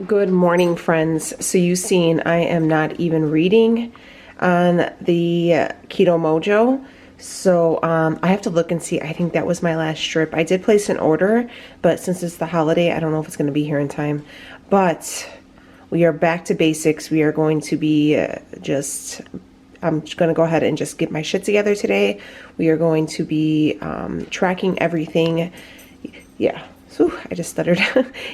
Good morning, friends. So you've seen I am not even reading on the Keto Mojo. So I have to look and see. I think that was my last strip. I did place an order, but since it's the holiday, I don't know if it's going to be here in time. But we are back to basics. We are going to be I'm going to go ahead and just get my shit together today. We are going to be tracking everything. Yeah. Whew, I just stuttered.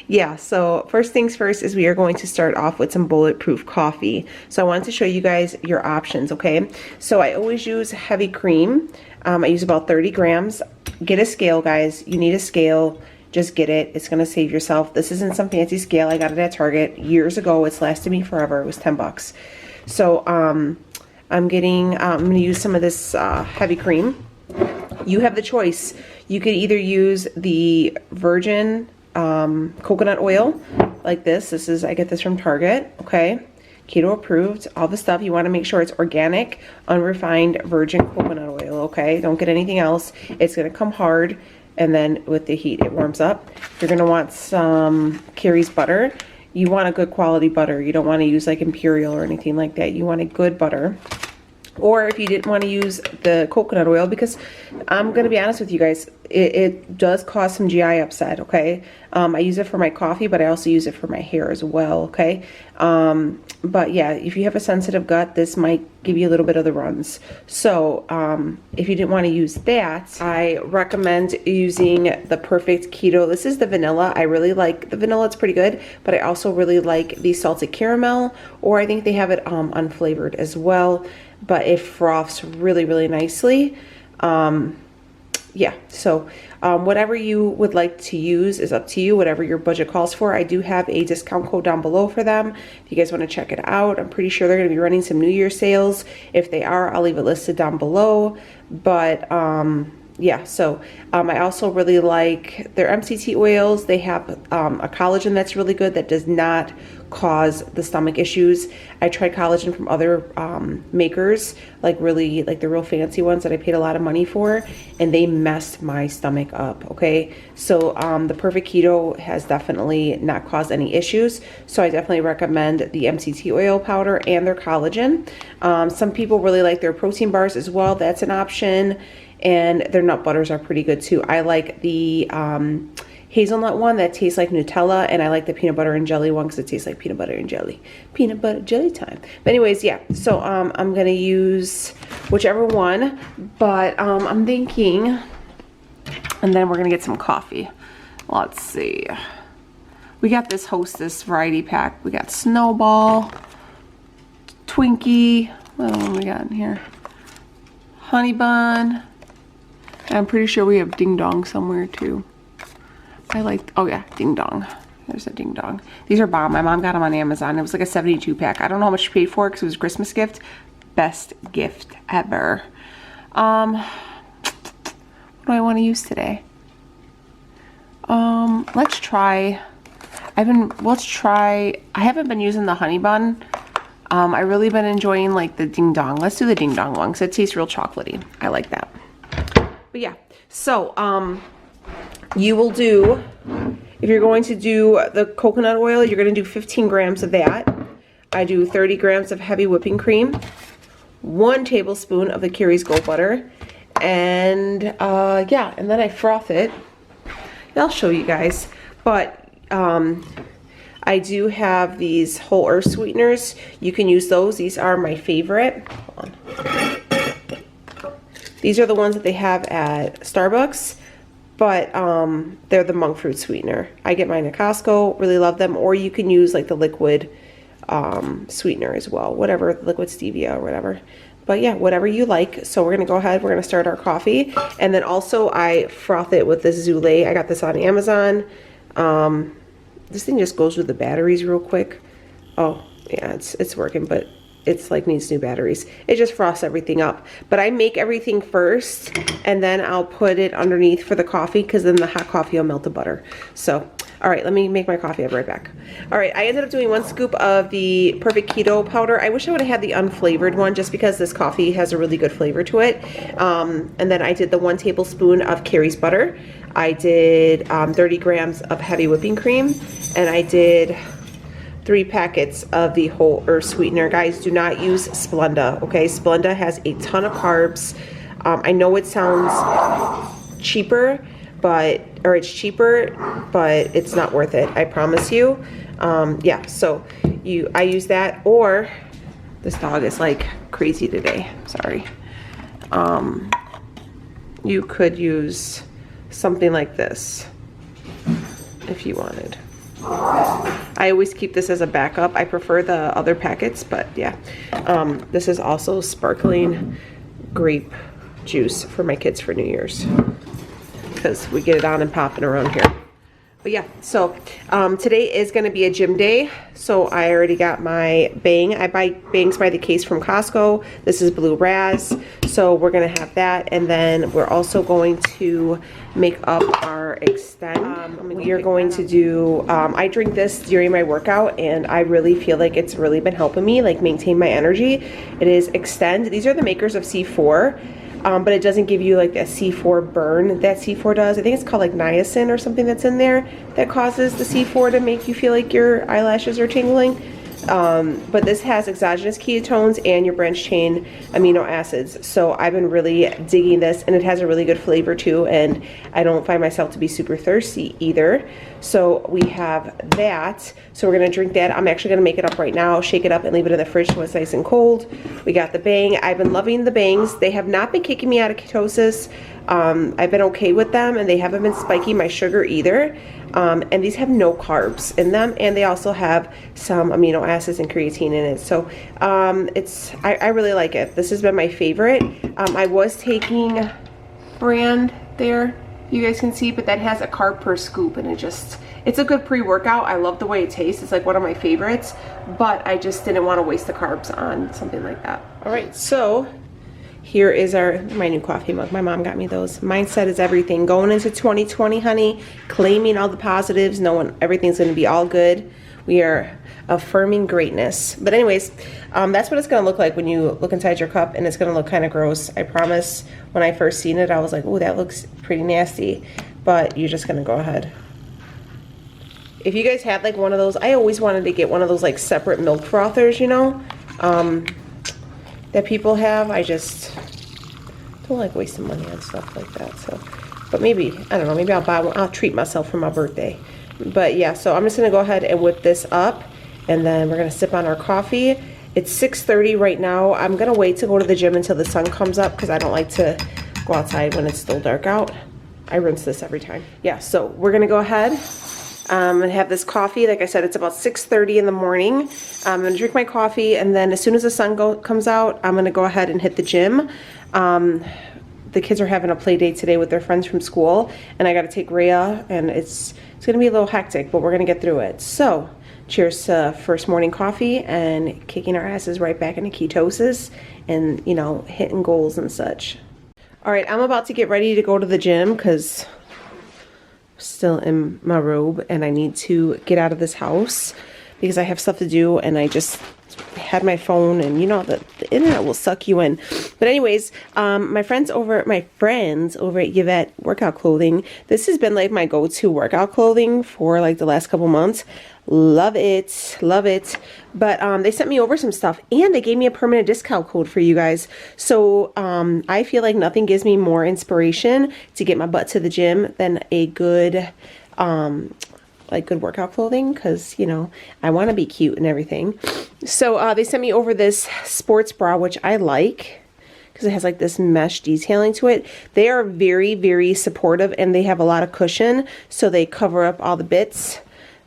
Yeah, so first things first is we are going to start off with some bulletproof coffee. So I wanted to show you guys your options, okay? So I always use heavy cream. I use about 30 grams. Get a scale, guys. You need a scale. Just get it. It's going to save yourself. This isn't some fancy scale. I got it at Target years ago. It's lasted me forever. It was 10 bucks. So I'm going to use some of this heavy cream. You have the choice. You could either use the virgin coconut oil like this. I get this from Target, okay? Keto approved, all the stuff. You want to make sure it's organic, unrefined virgin coconut oil, okay? Don't get anything else. It's going to come hard, and then with the heat, it warms up. You're going to want some Carrie's butter. You want a good quality butter. You don't want to use like Imperial or anything like that. You want a good butter. Or if you didn't want to use the coconut oil, because I'm going to be honest with you guys, it does cause some GI upset, okay? I use it for my coffee, but I also use it for my hair as well, okay? But yeah, if you have a sensitive gut, this might give you a little bit of the runs. So if you didn't want to use that, I recommend using the Perfect Keto. This is the vanilla. I really like the vanilla. It's pretty good, but I also really like the salted caramel, or I think they have it unflavored as well. But it froths really, really nicely. Yeah, so whatever you would like to use is up to you, whatever your budget calls for. I do have a discount code down below for them if you guys want to check it out. I'm pretty sure they're going to be running some New Year sales. If they are, I'll leave it listed down below. But yeah, so I also really like their MCT oils. They have a collagen that's really good that does not cause the stomach issues. I tried collagen from other makers, like the real fancy ones that I paid a lot of money for, and they messed my stomach up, okay? So the Perfect Keto has definitely not caused any issues. So I definitely recommend the MCT oil powder and their collagen. Some people really like their protein bars as well. That's an option. And their nut butters are pretty good too. I like the hazelnut one that tastes like Nutella, and I like the peanut butter and jelly one because it tastes like peanut butter and jelly. Peanut butter jelly time. But anyways, yeah, so I'm going to use whichever one, but I'm thinking, and then we're going to get some coffee. Let's see. We got this Hostess variety pack. We got Snowball, Twinkie, what do we got in here? Honey Bun. I'm pretty sure we have Ding Dong somewhere too. Oh yeah, Ding Dong. There's a Ding Dong. These are bomb. My mom got them on Amazon. It was like a 72 pack. I don't know how much she paid for it because it was a Christmas gift. Best gift ever. What do I want to use today? Let's try. I haven't been using the honey bun. I really been enjoying like the Ding Dong. Let's do the Ding Dong one because it tastes real chocolatey. I like that. But yeah, so you will do, if you're going to do the coconut oil, you're going to do 15 grams of that. I do 30 grams of heavy whipping cream, 1 tablespoon of the Carrie's Gold butter, and yeah, and then I froth it. I'll show you guys, but I do have these whole earth sweeteners. You can use those. These are my favorite. Hold on. These are the ones that they have at Starbucks, but they're the monk fruit sweetener. I get mine at Costco. Really love them. Or you can use like the liquid sweetener as well. Whatever, liquid stevia or whatever. But yeah, whatever you like. So we're going to go ahead. We're going to start our coffee. And then also I froth it with this Zule. I got this on Amazon. This thing just goes with the batteries real quick. Oh, yeah, it's working, but it's like needs new batteries. It just froths everything up. But I make everything first, and then I'll put it underneath for the coffee, because then the hot coffee will melt the butter. So, all right, let me make my coffee. I'll be right back. All right, I ended up doing 1 scoop of the Perfect Keto powder. I wish I would have had the unflavored one, just because this coffee has a really good flavor to it. And then I did the 1 tablespoon of Carrie's butter. I did 30 grams of heavy whipping cream, and I did 3 packets of the whole earth sweetener. Guys, do not use Splenda, okay? Splenda has a ton of carbs. I know it sounds cheaper, it's cheaper, but it's not worth it, I promise you. Yeah, so I use that, or this dog is like crazy today, sorry. You could use something like this if you wanted. I always keep this as a backup. I prefer the other packets, but yeah. This is also sparkling grape juice for my kids for New Year's, because we get it on and popping around here. But yeah, so today is going to be a gym day. So I already got my Bang. I buy Bangs by the case from Costco. This is Blue Raz. So we're going to have that. And then we're also going to make up our Extend. We are going to do, I drink this during my workout, and I really feel like it's really been helping me like maintain my energy. It is Extend. These are the makers of C4. But it doesn't give you like that C4 burn that C4 does. I think it's called like niacin or something that's in there that causes the C4 to make you feel like your eyelashes are tingling. But this has exogenous ketones and your branched chain amino acids. So I've been really digging this, and it has a really good flavor too, and I don't find myself to be super thirsty either. So we have that. So we're gonna drink that. I'm actually gonna make it up right now, shake it up and leave it in the fridge so it's nice and cold. We got the Bang. I've been loving the Bangs. They have not been kicking me out of ketosis. I've been okay with them, and they haven't been spiking my sugar either. And these have no carbs in them, and they also have some amino acids and creatine in it. So I really like it. This has been my favorite. I was taking brand there, you guys can see, but that has a carb per scoop, and it's a good pre-workout. I love the way it tastes. It's like one of my favorites, but I just didn't want to waste the carbs on something like that. All right, so here is my new coffee mug. My mom got me those. Mindset is everything. Going into 2020, honey, claiming all the positives, knowing everything's going to be all good. We are affirming greatness. But anyways, that's what it's going to look like when you look inside your cup, and it's going to look kind of gross. I promise, when I first seen it, I was like, oh, that looks pretty nasty. But you're just going to go ahead. If you guys had like one of those, I always wanted to get one of those like separate milk frothers, you know, that people have. I just don't like wasting money on stuff like that. So, but maybe, I don't know, maybe I'll buy one. I'll treat myself for my birthday. But yeah, so I'm just gonna go ahead and whip this up, and then we're gonna sip on our coffee. It's 6:30 right now. I'm gonna wait to go to the gym until the sun comes up, because I don't like to go outside when it's still dark out. I rinse this every time. Yeah, so we're gonna go ahead and have this coffee. Like I said, it's about 6:30 in the morning. I'm gonna drink my coffee, and then as soon as the sun comes out, I'm gonna go ahead and hit the gym. The kids are having a play date today with their friends from school, and I gotta take Rhea, and it's gonna be a little hectic, but we're gonna get through it. So cheers to first morning coffee and kicking our asses right back into ketosis and, you know, hitting goals and such. All right, I'm about to get ready to go to the gym because I'm still in my robe, and I need to get out of this house because I have stuff to do, and I just had my phone, and you know, the internet will suck you in. But anyways, my friends over at YVETTE Workout Clothing, this has been like my go-to workout clothing for like the last couple months. Love it, love it. But they sent me over some stuff, and they gave me a permanent discount code for you guys. So I feel like nothing gives me more inspiration to get my butt to the gym than a good good workout clothing, because, you know, I want to be cute and everything. So they sent me over this sports bra, which I like because it has like this mesh detailing to it. They are very, very supportive, and they have a lot of cushion, so they cover up all the bits.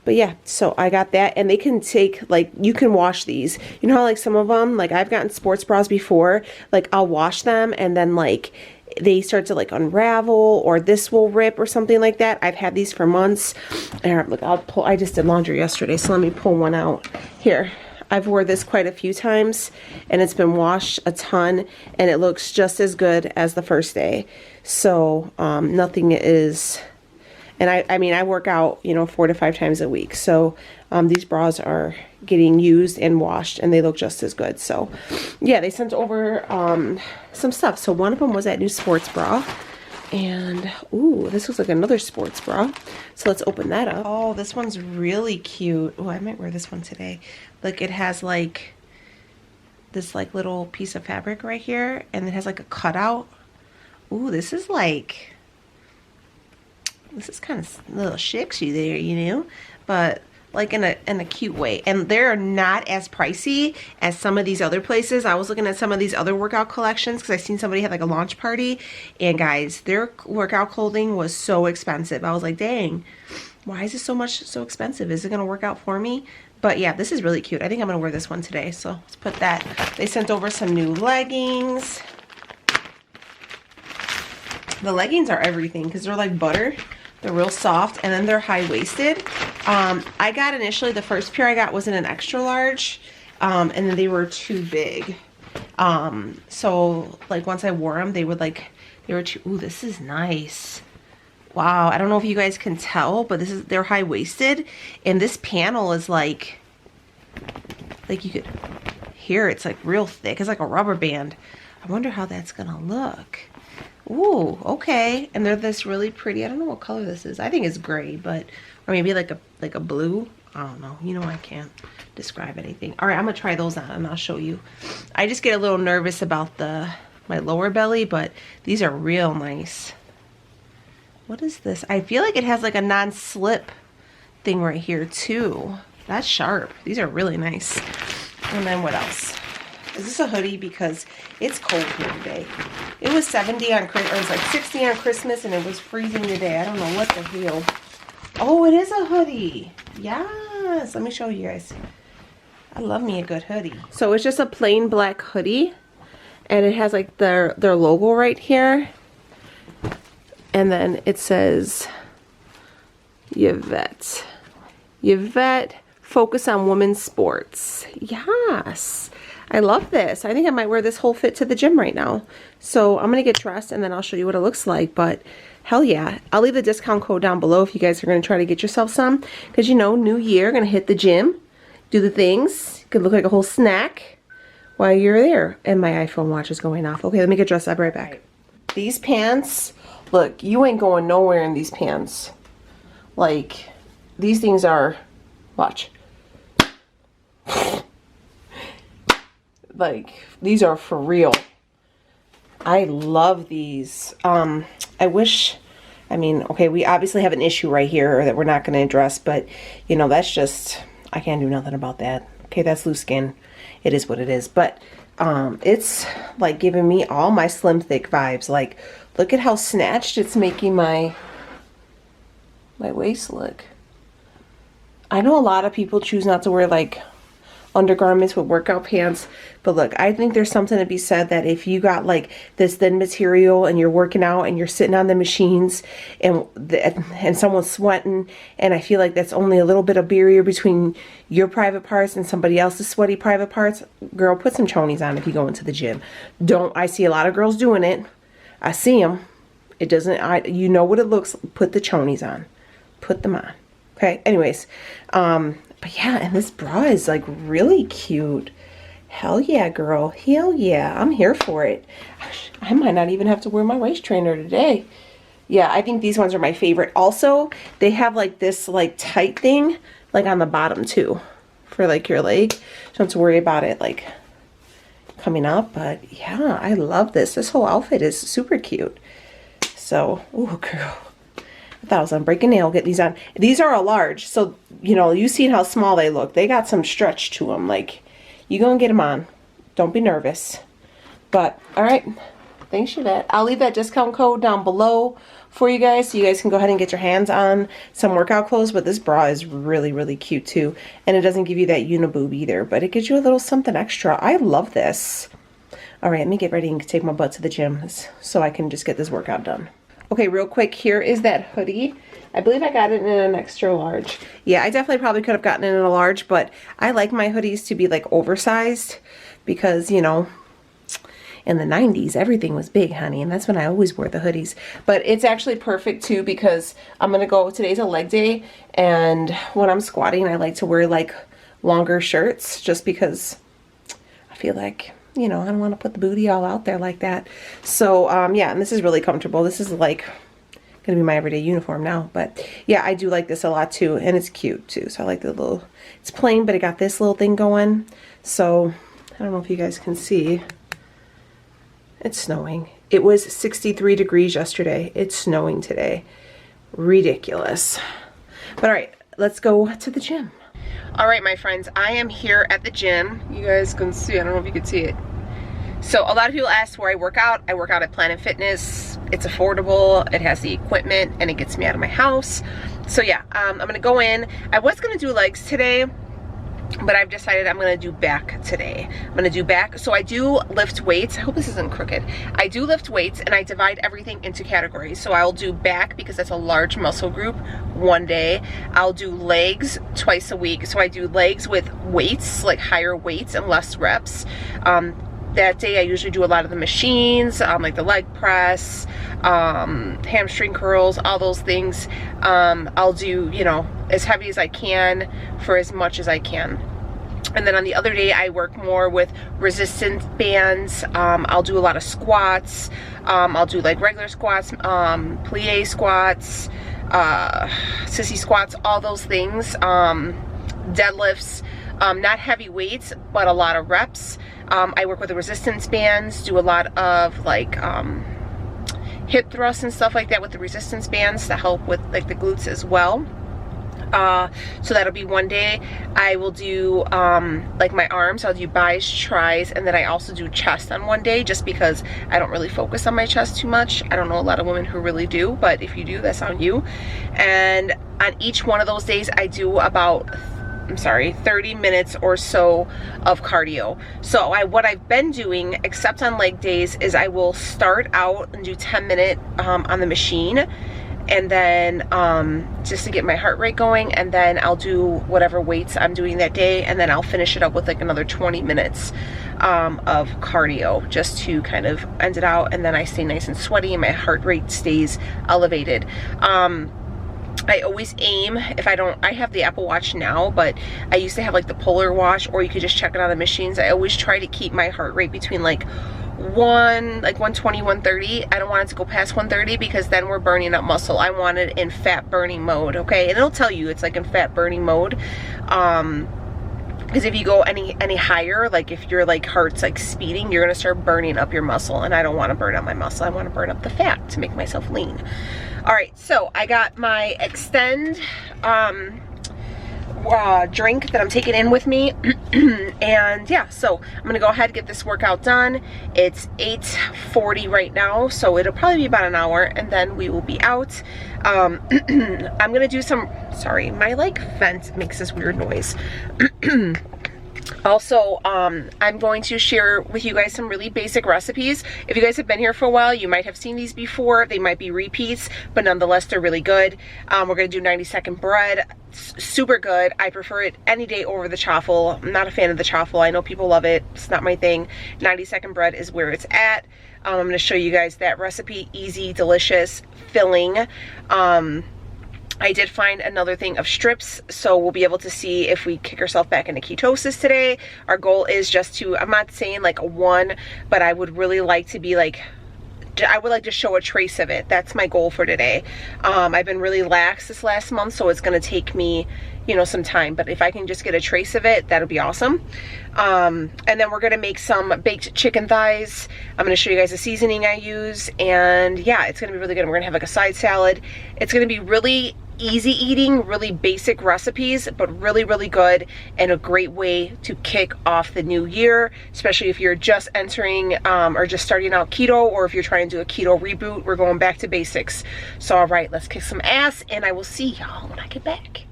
But yeah, so I got that, and they can take, like, you can wash these. You know how like some of them, like I've gotten sports bras before, like I'll wash them and then like they start to like unravel, or this will rip or something like that. I've had these for months. And look, I just did laundry yesterday, so let me pull one out. Here, I've wore this quite a few times, and it's been washed a ton, and it looks just as good as the first day. So nothing is, and I mean, I work out, you know, 4 to 5 times a week. So these bras are getting used and washed, and they look just as good. So yeah, they sent over some stuff. So one of them was that new sports bra. And, ooh, this looks like another sports bra. So let's open that up. Oh, this one's really cute. Oh, I might wear this one today. Look, it has like this like little piece of fabric right here, and it has like a cutout. Ooh, this is kind of a little sexy there, you know, but like in a cute way. And they're not as pricey as some of these other places. I was looking at some of these other workout collections because I seen somebody had like a launch party, and guys, their workout clothing was so expensive. I was like, dang, why is it so expensive? Is it gonna work out for me? But yeah, this is really cute. I think I'm gonna wear this one today, so let's put that. They sent over some new leggings. The leggings are everything because they're like butter. They're real soft, and then they're high-waisted. I got initially, the first pair I got was in an extra large, and then they were too big. So like once I wore them, they were too, ooh, this is nice. Wow, I don't know if you guys can tell, but they're high-waisted, and this panel is like you could hear it's like real thick. It's like a rubber band. I wonder how that's gonna look. Ooh, okay. And they're this really pretty, I don't know what color this is. I think it's gray, but, or maybe like a blue. I don't know. You know, I can't describe anything. All right, I'm gonna try those on and I'll show you. I just get a little nervous about my lower belly, but these are real nice. What is this? I feel like it has like a non-slip thing right here too. That's sharp. These are really nice. And then what else? Is this a hoodie? Because it's cold here today. It was 70 on Christmas, or it was like 60 on Christmas, and it was freezing today. I don't know what the hell. Oh, it is a hoodie. Yes. Let me show you guys. I love me a good hoodie. So it's just a plain black hoodie, and it has like their logo right here. And then it says YVETTE'S. YVETTE, focus on women's sports. Yes. I love this. I think I might wear this whole fit to the gym right now. So I'm going to get dressed and then I'll show you what it looks like. But hell yeah. I'll leave the discount code down below if you guys are going to try to get yourself some. Because you know, new year, going to hit the gym, do the things. Could look like a whole snack while you're there. And my iPhone watch is going off. Okay, let me get dressed. I'll be right back. Right. These pants, look, you ain't going nowhere in these pants. Like, these things are, watch. Like, these are for real. I love these. I wish, I mean, okay, we obviously have an issue right here that we're not going to address, but, you know, that's just, I can't do nothing about that. Okay, that's loose skin. It is what it is. But it's, like, giving me all my slim thick vibes. Like, look at how snatched it's making my waist look. I know a lot of people choose not to wear, like, undergarments with workout pants, but look, I think there's something to be said that if you got like this thin material and you're working out and you're sitting on the machines and someone's sweating, and I feel like that's only a little bit of barrier between your private parts and somebody else's sweaty private parts, girl, put some chonies on if you go into the gym. I see a lot of girls doing it. I see them. It doesn't, you know what it looks, put the chonies on. Put them on. Okay, anyways, but yeah, and this bra is like really cute. Hell yeah, girl. Hell yeah. I'm here for it. I might not even have to wear my waist trainer today. Yeah, I think these ones are my favorite. Also, they have like this like tight thing like on the bottom too for like your leg. You don't have to worry about it like coming up. But yeah, I love this. This whole outfit is super cute. So, ooh, girl. I thought I was on break a nail, get these on. These are a large, so, you know, you seen how small they look. They got some stretch to them. Like, you gonna get them on. Don't be nervous. But, all right. Thanks, Yvette. I'll leave that discount code down below for you guys, so you guys can go ahead and get your hands on some workout clothes. But this bra is really, really cute, too. And it doesn't give you that uniboob either, but it gives you a little something extra. I love this. All right, let me get ready and take my butt to the gym so I can just get this workout done. Okay, real quick, here is that hoodie. I believe I got it in an extra large. Yeah, I definitely probably could have gotten it in a large, but I like my hoodies to be like oversized because, you know, in the 90s, everything was big, honey, and that's when I always wore the hoodies. But it's actually perfect too because I'm gonna go, today's a leg day, and when I'm squatting, I like to wear like longer shirts just because I feel like you know, I don't want to put the booty all out there like that. So, yeah, and this is really comfortable. This is like going to be my everyday uniform now. But yeah, I do like this a lot too. And it's cute too. So I like the little, it's plain, but it got this little thing going. So I don't know if you guys can see. It's snowing. It was 63 degrees yesterday. It's snowing today. Ridiculous. But all right, let's go to the gym. All right, my friends, I am here at the gym. You guys can see, I don't know if you can see it. So a lot of people ask where I work out. I work out at Planet Fitness. It's affordable, it has the equipment, and it gets me out of my house. So yeah, I'm gonna go in. I was gonna do legs today, but I've decided I'm gonna do back today. I'm gonna do back. So I do lift weights. I hope this isn't crooked. I do lift weights and I divide everything into categories. So I'll do back because that's a large muscle group one day. I'll do legs twice a week. So I do legs with weights, like higher weights and less reps. That day I usually do a lot of the machines, like the leg press, hamstring curls, all those things. I'll do, you know, as heavy as I can for as much as I can. And then on the other day I work more with resistance bands. I'll do a lot of squats. I'll do like regular squats, plie squats, sissy squats, all those things. Deadlifts, not heavy weights, but a lot of reps. I work with the resistance bands, do a lot of like hip thrusts and stuff like that with the resistance bands to help with like the glutes as well. So that'll be one day. I will do like my arms. I'll do bis, tris, and then I also do chest on one day just because I don't really focus on my chest too much. I don't know a lot of women who really do, but if you do, that's on you. And on each one of those days I do about 30 minutes or so of cardio. So what I've been doing, except on leg days, is I will start out and do 10-minute on the machine, and then just to get my heart rate going, and then I'll do whatever weights I'm doing that day, and then I'll finish it up with like another 20 minutes of cardio just to kind of end it out, and then I stay nice and sweaty and my heart rate stays elevated. I always aim, if I don't, I have the Apple Watch now, but I used to have like the Polar Watch, or you could just check it on the machines. I always try to keep my heart rate between like 120, 130. I don't want it to go past 130 because then we're burning up muscle. I want it in fat burning mode, okay? And it'll tell you it's like in fat burning mode. Because if you go any higher, like if your like heart's like speeding, you're gonna start burning up your muscle, and I don't want to burn up my muscle. I want to burn up the fat to make myself lean. All right, so I got my Extend drink that I'm taking in with me. And yeah, so I'm gonna go ahead and get this workout done. It's 8:40 right now, so it'll probably be about an hour, and then we will be out. I'm gonna do some, sorry, my like vent makes this weird noise. Also, I'm going to share with you guys some really basic recipes. If you guys have been here for a while, you might have seen these before. They might be repeats, but nonetheless, they're really good. We're going to do 90-second bread. It's super good. I prefer it any day over the chaffle. I'm not a fan of the chaffle. I know people love it. It's not my thing. 90-second bread is where it's at. I'm going to show you guys that recipe. Easy, delicious, filling. I did find another thing of strips, so we'll be able to see if we kick ourselves back into ketosis today. Our goal is just to, I'm not saying like a 1, but I would really like to be like, I would like to show a trace of it. That's my goal for today. I've been really lax this last month, so it's going to take me, you know, some time, but if I can just get a trace of it, that'll be awesome. And then we're going to make some baked chicken thighs. I'm going to show you guys the seasoning I use, and yeah, it's going to be really good. We're going to have like a side salad. It's going to be really easy eating, really basic recipes, but really, really good, and a great way to kick off the new year, especially if you're just entering or just starting out keto, or if you're trying to do a keto reboot. We're going back to basics. So all right, let's kick some ass, and I will see y'all when I get back.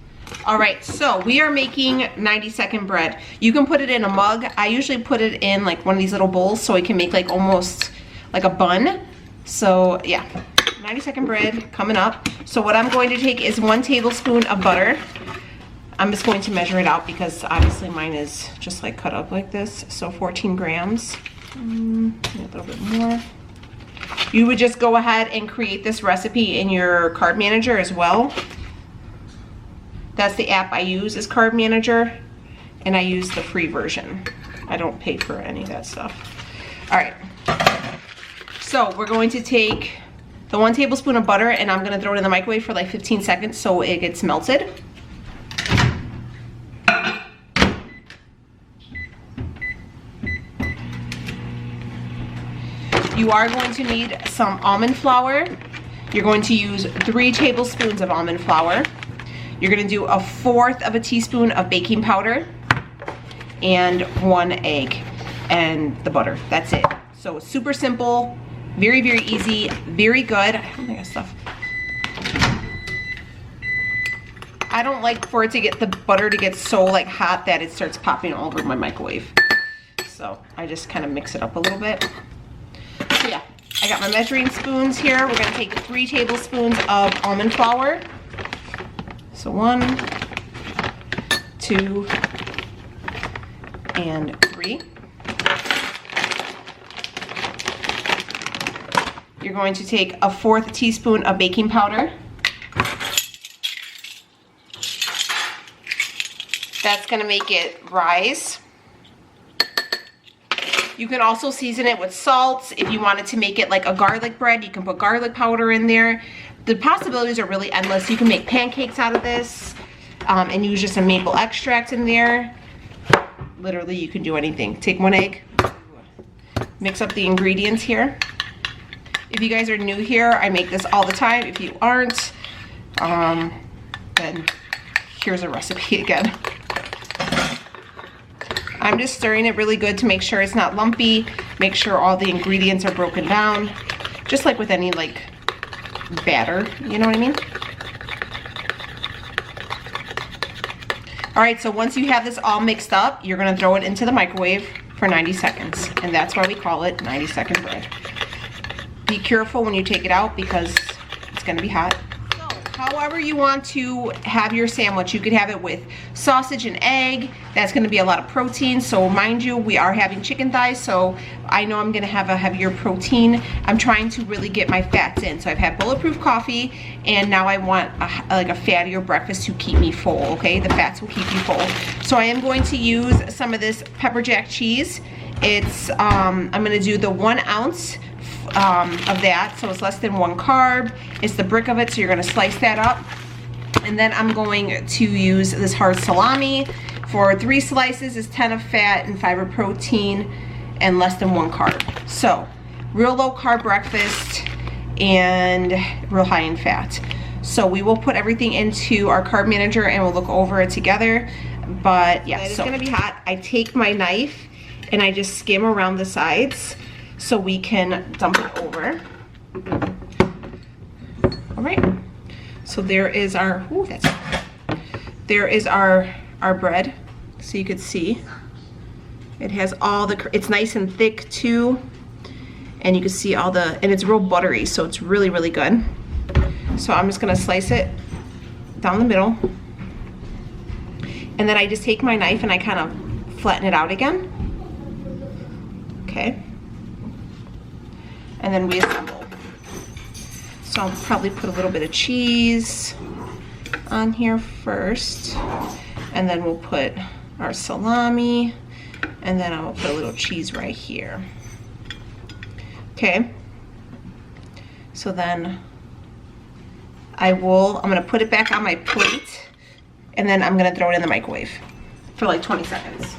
All right, so we are making 90-second bread. You can put it in a mug. I usually put it in like one of these little bowls so it can make like almost like a bun. So yeah, 90-second bread coming up. So what I'm going to take is 1 tablespoon of butter. I'm just going to measure it out because obviously mine is just like cut up like this. So 14 grams, a little bit more. You would just go ahead and create this recipe in your CARB manager as well. That's the app I use, is CARB Manager, and I use the free version. I don't pay for any of that stuff. All right. So we're going to take the 1 tablespoon of butter and I'm gonna throw it in the microwave for like 15 seconds so it gets melted. You are going to need some almond flour. You're going to use 3 tablespoons of almond flour. You're gonna do 1/4 of a teaspoon of baking powder and 1 egg and the butter. That's it. So super simple, very, very easy, very good. I don't think I have stuff. I don't like for it to get the butter to get so like hot that it starts popping all over my microwave. So I just kind of mix it up a little bit. So yeah, I got my measuring spoons here. We're gonna take 3 tablespoons of almond flour. So 1, 2, and 3. You're going to take 1/4 teaspoon of baking powder. That's gonna make it rise. You can also season it with salt. If you wanted to make it like a garlic bread, you can put garlic powder in there. The possibilities are really endless. You can make pancakes out of this and use just a maple extract in there. Literally, you can do anything. Take 1 egg, mix up the ingredients here. If you guys are new here, I make this all the time. If you aren't, then here's a recipe again. I'm just stirring it really good to make sure it's not lumpy, make sure all the ingredients are broken down, just like with any like batter, you know what I mean? All right, so once you have this all mixed up, you're gonna throw it into the microwave for 90 seconds, and that's why we call it 90-second bread. Be careful when you take it out because it's gonna be hot. However you want to have your sandwich, you could have it with sausage and egg. That's gonna be a lot of protein. So mind you, we are having chicken thighs, so I know I'm gonna have a heavier protein. I'm trying to really get my fats in. So I've had bulletproof coffee, and now I want like a fattier breakfast to keep me full, okay? The fats will keep you full. So I am going to use some of this pepper jack cheese. It's, I'm gonna do the 1 ounce of that, so it's less than 1 carb. It's the brick of it, so you're gonna slice that up. And then I'm going to use this hard salami. For 3 slices is 10 of fat and 5 of protein and less than 1 carb. So real low carb breakfast and real high in fat. So we will put everything into our carb manager and we'll look over it together. But yeah, it's gonna be hot. I take my knife and I just skim around the sides so we can dump it over. All right, so there is our, ooh, there is our bread. So you could see it has all the, it's nice and thick too. And you can see all the, and it's real buttery, so it's really, really good. So I'm just gonna slice it down the middle. And then I just take my knife and I kind of flatten it out again. Okay. And then we assemble. So I'll probably put a little bit of cheese on here first. And then we'll put our salami. And then I'll put a little cheese right here. Okay. So then I'm gonna put it back on my plate. And then I'm gonna throw it in the microwave for like 20 seconds.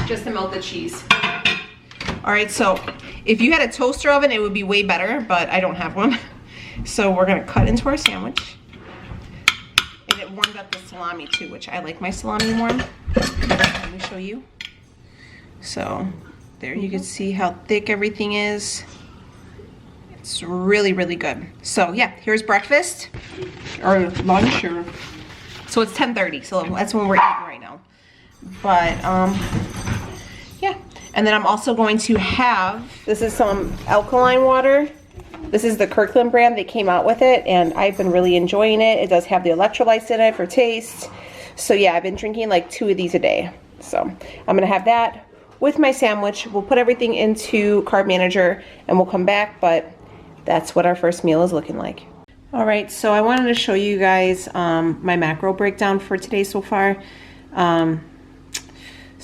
Just to melt the cheese. All right, so if you had a toaster oven, it would be way better, but I don't have one. So we're gonna cut into our sandwich. And it warmed up the salami too, which I like my salami warm. Let me show you. So there you can see how thick everything is. It's really, really good. So yeah, here's breakfast or lunch, or so it's 10:30, so that's when we're eating right now. But yeah. And then I'm also going to have, this is some alkaline water. This is the Kirkland brand. They came out with it and I've been really enjoying it. It does have the electrolytes in it for taste. So yeah, I've been drinking like 2 of these a day. So I'm gonna have that with my sandwich. We'll put everything into Carb Manager and we'll come back, but that's what our first meal is looking like. All right, so I wanted to show you guys my macro breakdown for today so far.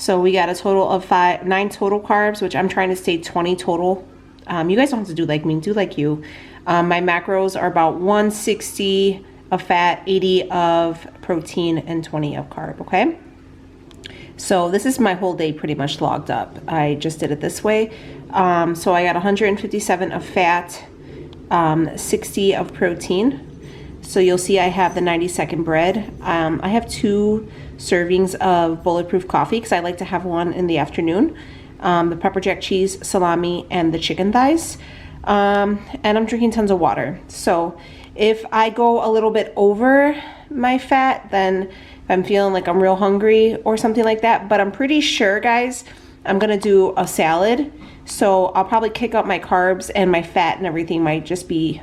So we got a total of 9 total carbs, which I'm trying to stay 20 total. You guys don't have to do like me, do like you. My macros are about 160 of fat, 80 of protein, and 20 of carb, okay? So this is my whole day pretty much logged up. I just did it this way. So I got 157 of fat, 60 of protein. So you'll see I have the 90-second bread. I have 2 servings of bulletproof coffee because I like to have one in the afternoon. The pepper jack cheese, salami, and the chicken thighs. And I'm drinking tons of water. So if I go a little bit over my fat, then if I'm feeling like I'm real hungry or something like that, but I'm pretty sure, guys, I'm gonna do a salad. So I'll probably kick up my carbs and my fat and everything might just be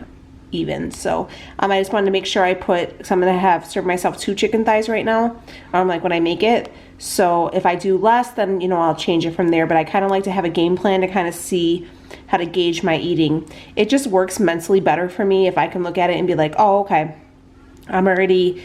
even. So I just wanted to make sure I put, so I'm gonna serve myself 2 chicken thighs right now, like when I make it. So if I do less, then you know I'll change it from there, but I kind of like to have a game plan to kind of see how to gauge my eating. It just works mentally better for me if I can look at it and be like, oh, okay, I'm already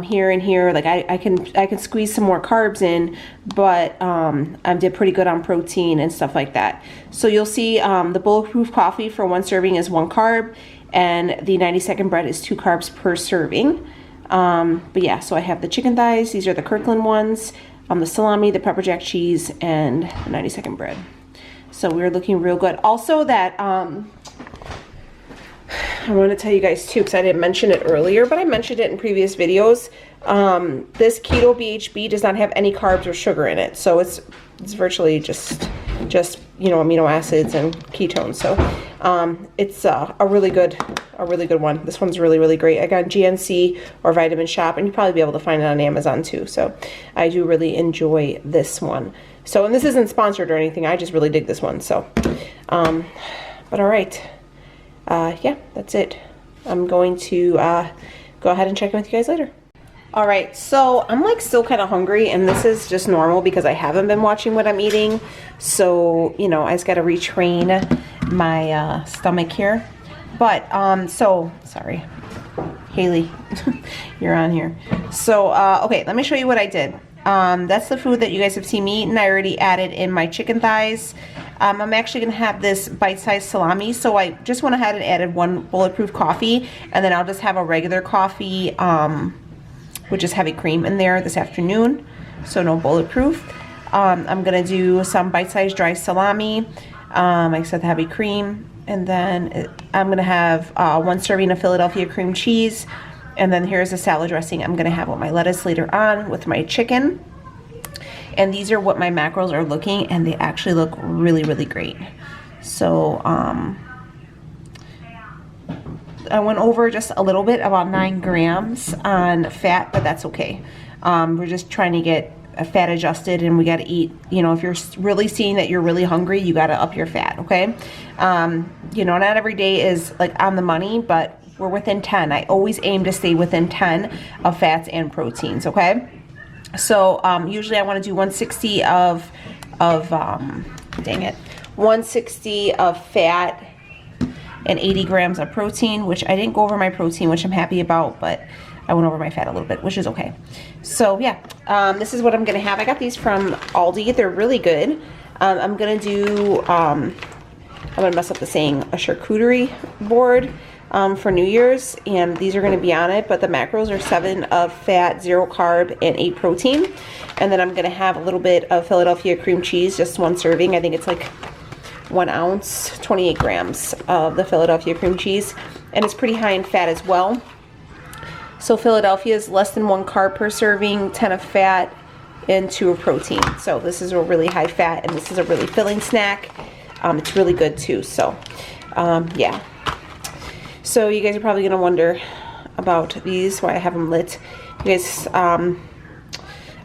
here and here, like I can squeeze some more carbs in, but I did pretty good on protein and stuff like that. So you'll see the bulletproof coffee for 1 serving is 1 carb, and the 90-second bread is 2 carbs per serving. But yeah, so I have the chicken thighs, these are the Kirkland ones, the salami, the pepper jack cheese, and the 90-second bread. So we're looking real good. Also that I want to tell you guys too, because I didn't mention it earlier, but I mentioned it in previous videos. This Keto BHB does not have any carbs or sugar in it, so it's virtually just you know, amino acids and ketones. So it's a really good one. This one's really great. I got GNC or Vitamin Shop, and you'll probably be able to find it on Amazon too. So I do really enjoy this one. So, and this isn't sponsored or anything, I just really dig this one. So but all right, yeah, that's it. I'm going to go ahead and check in with you guys later. All right, so I'm like still kind of hungry, and this is just normal because I haven't been watching what I'm eating. So, you know, I just got to retrain my stomach here. But, so, sorry, Haley, you're on here. So, okay, let me show you what I did. That's the food that you guys have seen me eat, and I already added in my chicken thighs. I'm actually going to have this bite-sized salami, so I just went ahead and added 1 bulletproof coffee, and then I'll just have a regular coffee, with just heavy cream in there this afternoon, so no bulletproof. I'm going to do some bite-sized dry salami, like I said, the heavy cream, and then I'm going to have 1 serving of Philadelphia cream cheese, and then here's a salad dressing I'm going to have with my lettuce later on with my chicken. And these are what my macros are looking, and they actually look really great. So I went over just a little bit, about 9 grams on fat, but that's okay. We're just trying to get fat adjusted, and we got to eat, you know, if you're really seeing that you're really hungry, you got to up your fat, okay? You know, not every day is like on the money, but we're within 10. I always aim to stay within 10 of fats and proteins, okay? So usually I want to do 160 of 160 of fat and 80 grams of protein, which I didn't go over my protein, which I'm happy about, but I went over my fat a little bit, which is okay. So yeah, this is what I'm gonna have. I got these from Aldi. They're really good. I'm gonna do, I'm gonna mess up the saying, a charcuterie board for New Year's, and these are gonna be on it, but the macros are 7 of fat, 0 carb, and 8 protein. And then I'm gonna have a little bit of Philadelphia cream cheese, just 1 serving. I think it's like 1 ounce, 28 grams of the Philadelphia cream cheese, and it's pretty high in fat as well. So Philadelphia is less than 1 carb per serving, 10 of fat, and 2 of protein. So this is a really high fat, and this is a really filling snack. It's really good too. So yeah. So you guys are probably gonna wonder about these, why I have them lit. You guys, I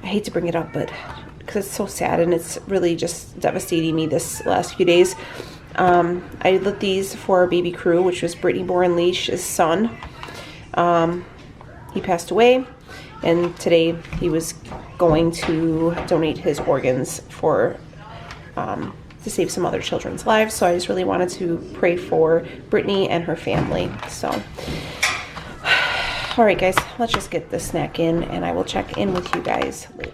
hate to bring it up, but because it's so sad and it's really just devastating me this last few days. I lit these for our baby crew, which was Brittany Boren-Leash's son. He passed away, and today he was going to donate his organs for to save some other children's lives. So I just really wanted to pray for Brittany and her family. So all right guys, let's just get this snack in, and I will check in with you guys later.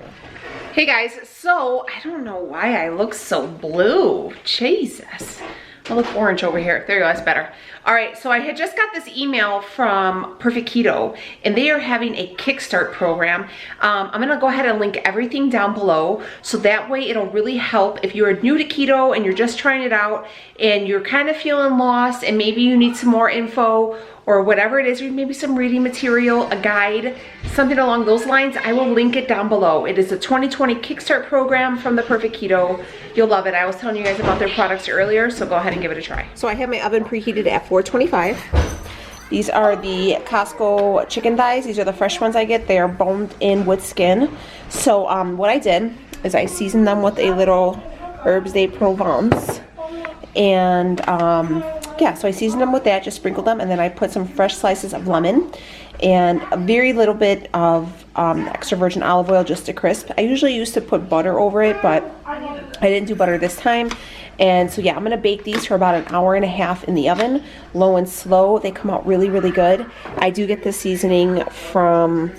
Hey guys, so I don't know why I look so blue. Jesus. I look orange over here. There you go, that's better. All right, so I had just got this email from Perfect Keto, and they are having a Kickstart program. I'm gonna go ahead and link everything down below, so that way it'll really help if you're new to keto and you're just trying it out and you're kind of feeling lost and maybe you need some more info or whatever it is, or maybe some reading material, a guide, something along those lines. I will link it down below. It is a 2020 Kickstart program from the Perfect Keto. You'll love it. I was telling you guys about their products earlier, so go ahead and give it a try. So I have my oven preheated at 425. These are the Costco chicken thighs. These are the fresh ones I get. They are boned in with skin. So what I did is I seasoned them with a little herbs de Provence. And yeah, so I seasoned them with that, just sprinkled them, and then I put some fresh slices of lemon and a very little bit of extra virgin olive oil just to crisp. I usually used to put butter over it, but I didn't do butter this time. And so yeah, I'm gonna bake these for about an hour and a half in the oven, low and slow. They come out really, really good. I do get this seasoning from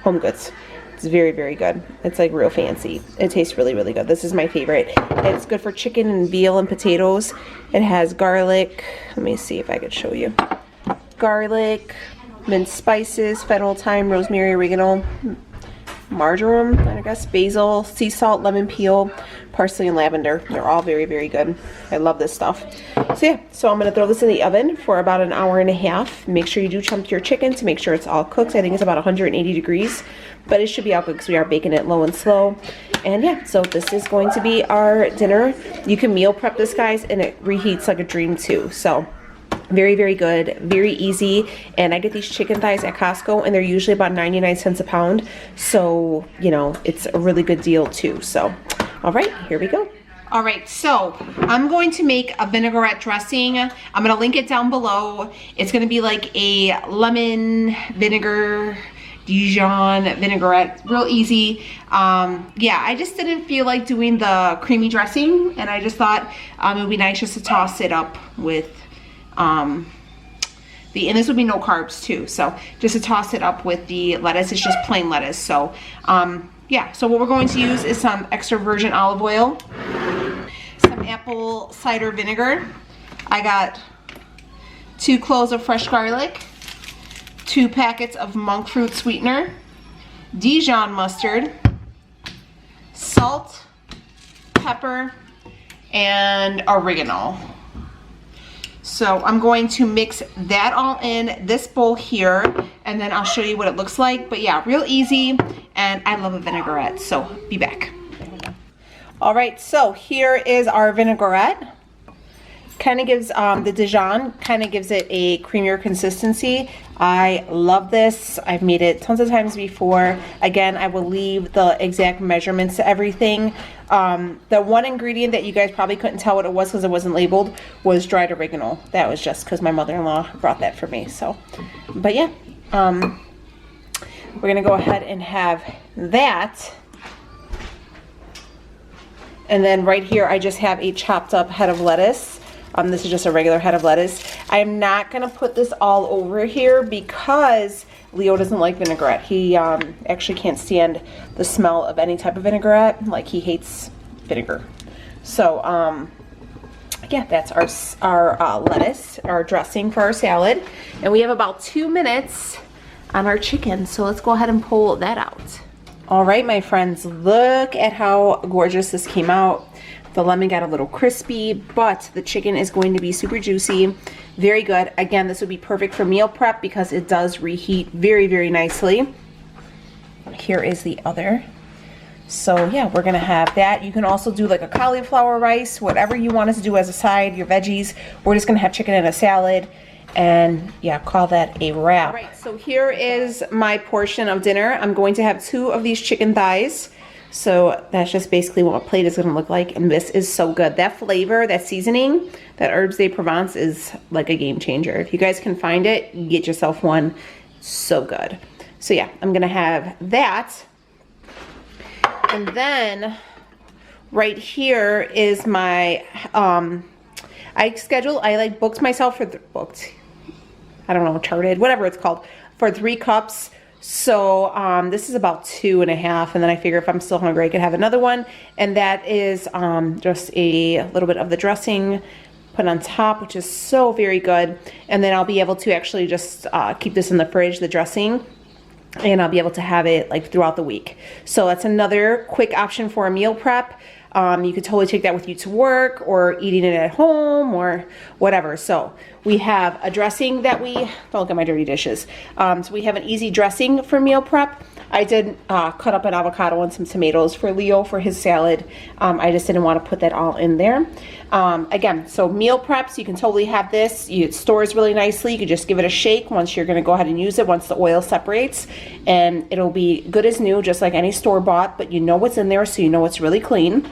Home Goods. It's very, very good. It's like real fancy. It tastes really, really good. This is my favorite. It's good for chicken and veal and potatoes. It has garlic. Let me see if I could show you. Garlic, minced spices, fennel, thyme, rosemary, oregano, marjoram, I guess, basil, sea salt, lemon peel, parsley, and lavender. They're all very, very good. I love this stuff. So yeah, so I'm going to throw this in the oven for about an hour and a half. Make sure you do chunk your chicken to make sure it's all cooked. I think it's about 180 degrees, but it should be all good because we are baking it low and slow. And yeah, so this is going to be our dinner. You can meal prep this, guys, and it reheats like a dream too. So very, very good, very easy. And I get these chicken thighs at Costco, and they're usually about 99 cents a pound. So, you know, it's a really good deal too. So, all right, here we go. All right, so I'm going to make a vinaigrette dressing. I'm gonna link it down below. It's gonna be like a lemon vinegar Dijon vinaigrette, real easy. Yeah, I just didn't feel like doing the creamy dressing, and I just thought it would be nice just to toss it up with and this would be no carbs too, so just to toss it up with the lettuce. It's just plain lettuce. So yeah, so what we're going to use is some extra virgin olive oil, some apple cider vinegar. I got 2 cloves of fresh garlic, 2 packets of monk fruit sweetener, Dijon mustard, salt, pepper, and oregano. So I'm going to mix that all in this bowl here, and then I'll show you what it looks like. But yeah, real easy, and I love a vinaigrette, so be back. All right, so here is our vinaigrette. Kind of gives, the Dijon kind of gives it a creamier consistency. I love this. I've made it tons of times before. Again, I will leave the exact measurements to everything. The one ingredient that you guys probably couldn't tell what it was because it wasn't labeled was dried oregano. That was just because my mother-in-law brought that for me. So, but yeah, we're gonna go ahead and have that. And then right here, I just have a chopped up head of lettuce. This is just a regular head of lettuce. I am not gonna put this all over here because Leo doesn't like vinaigrette. He actually can't stand the smell of any type of vinaigrette. Like, he hates vinegar. So yeah, that's our lettuce, our dressing for our salad. And we have about 2 minutes on our chicken. So let's go ahead and pull that out. All right, my friends, look at how gorgeous this came out. The lemon got a little crispy, but the chicken is going to be super juicy. Very good. Again, this would be perfect for meal prep because it does reheat very, very nicely. Here is the other. So yeah, we're gonna have that. You can also do like a cauliflower rice, whatever you want us to do as a side, your veggies. We're just gonna have chicken in a salad, and yeah, call that a wrap. All right, so here is my portion of dinner. I'm going to have 2 of these chicken thighs. So that's just basically what a plate is going to look like, and this is so good. That flavor, that seasoning, that herbs de Provence is like a game changer. If you guys can find it, get yourself one. So good. So yeah, I'm going to have that. And then right here is my, I booked myself for, I don't know, charted, whatever it's called, for 3 cups. So this is about 2.5, and then I figure if I'm still hungry I could have another one. And that is just a little bit of the dressing put on top, which is so very good. And then I'll be able to actually just keep this in the fridge, the dressing, and I'll be able to have it like throughout the week. So that's another quick option for a meal prep. You could totally take that with you to work or eating it at home or whatever. So we have a dressing that don't look at my dirty dishes. So we have an easy dressing for meal prep. I did cut up an avocado and some tomatoes for Leo for his salad. I just didn't want to put that all in there. Again, so meal preps, you can totally have this. It stores really nicely. You can just give it a shake once you're going to go ahead and use it, once the oil separates, and it'll be good as new, just like any store-bought, but you know what's in there, so you know it's really clean.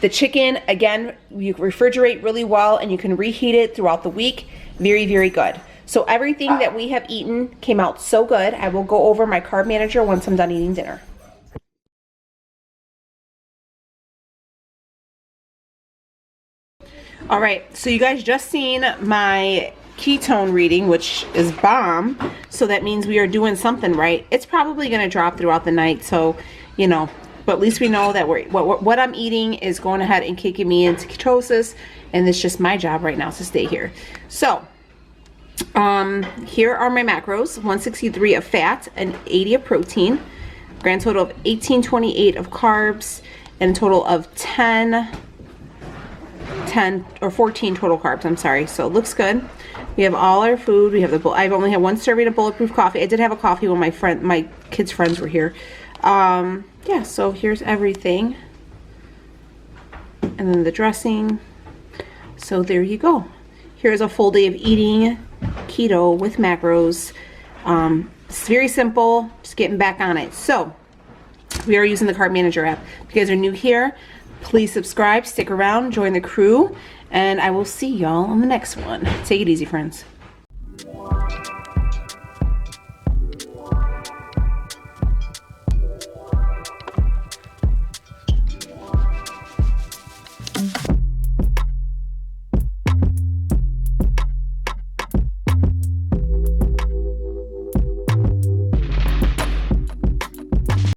The chicken, again, you refrigerate really well and you can reheat it throughout the week. Very, very good. So everything that we have eaten came out so good. I will go over my carb manager once I'm done eating dinner. All right, so you guys just seen my ketone reading, which is bomb. So that means we are doing something right. It's probably gonna drop throughout the night, so you know, but at least we know that what I'm eating is going ahead and kicking me into ketosis, and it's just my job right now to stay here. So here are my macros: 163 of fat and 80 of protein, grand total of 1828 of carbs, and a total of 10 or 14 total carbs, I'm sorry. So it looks good. We have all our food. We have I've only had one serving of bulletproof coffee. I did have a coffee when my kids' friends were here. Yeah, so here's everything, and then the dressing. So there you go. Here's a full day of eating keto with macros. It's very simple, just getting back on it. So we are using the Carb Manager app. If you guys are new here, please subscribe, stick around, join the crew, and I will see y'all on the next one. Take it easy, friends.